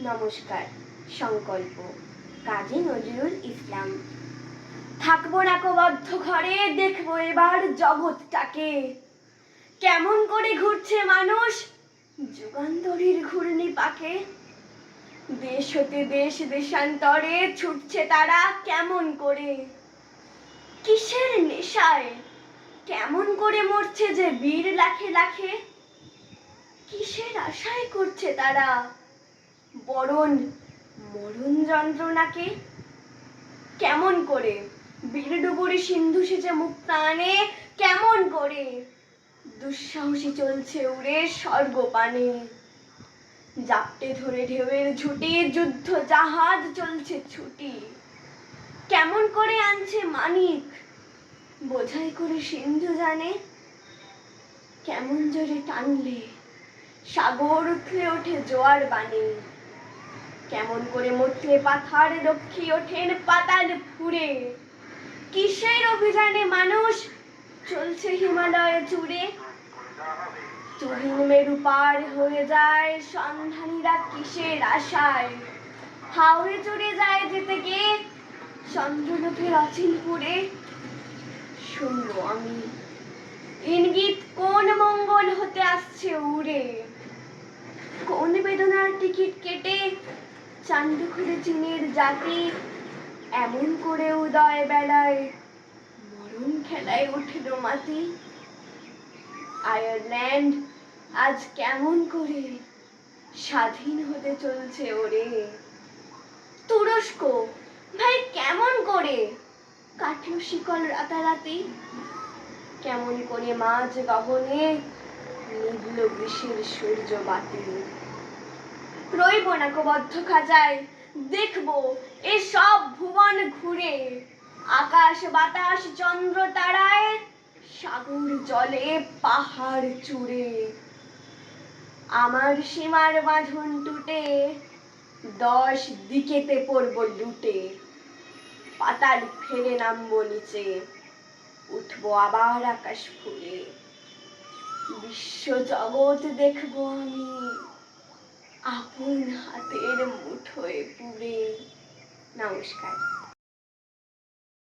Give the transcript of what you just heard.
নমস্কার। সংকল্প কাজী নজরুল ইসলাম। থাকবো না বদ্ধ ঘরে, দেখবো এবার জগৎটাকে কেমন করে ঘুরছে মানুষ যুগান্তরীর ঘূর্ণি পাকে। দেশ হতে দেশ দেশান্তরে ছুটছে তারা কেমন করে, কিসের নেশায় কেমন করে মরছে যে বীর লাখে লাখে। কিসের আশায় করছে তারা বরণ মরণ যন্ত্রণাকে। কেমন করে বীর ডুবুরি সিন্ধু সেচে মুক্তানে, কেমন করে দুঃসাহসী চলছে উড়ে স্বর্গপানে। জাপটে ধরে ঢেউয়ের ঝুটি যুদ্ধ জাহাজ চলছে ছুটি। কেমন করে আনছে মানিক বোঝাই করে সিন্ধু জানে। কেমন জোরে টানলে সাগর উঠলে ওঠে জোয়ার বানে। কেমন করে মথলে পাথার রক্ষী ওঠেন পাতাল ফুঁড়ে। কিসের অভিযানে মানুষ চলছে হিমালয় জুড়ে। তুহিন মেরু পার হয়ে যায় সন্ধানীরা কিসের আশায়। হাওড়ে চড়ে যায় যেতে গিয়ে চন্দ্রলোকের অচিনপুরে। শুনবো আমি ইঙ্গিত কোন মঙ্গল হতে আসছে উড়ে। কোন বেদনার টিকিট কেটে চান্ডু খুলে চীনের জাতি এমন করে উদয় বেলায় মরণ খেলায় উঠিল মাতি। আয়ারল্যান্ড আজ কেমন করে স্বাধীন হতে চলছে ওরে। তুরস্ক ভাই কেমন করে কাটল শিকল রাতারাতি। কেমন করে মাঝ গগনে নিভল গ্রীষ্মের সূর্য বাতি। রইব না বদ্ধ খাঁচায়, দেখবো এ সব ভুবন ঘুরে। আকাশ বাতাস চন্দ্র তারায় সাগর জলে পাহাড় চূড়ে। আমার সীমার বাঁধন টুটে 10 দিকেতে পড়ব লুটে। পাতাল ফেলে নামবো নিচে, উঠবো আবার আকাশ ফুলে। বিশ্ব জগৎ দেখবো আমি আপন হাতের মুঠোয় পুরে। নমস্কার।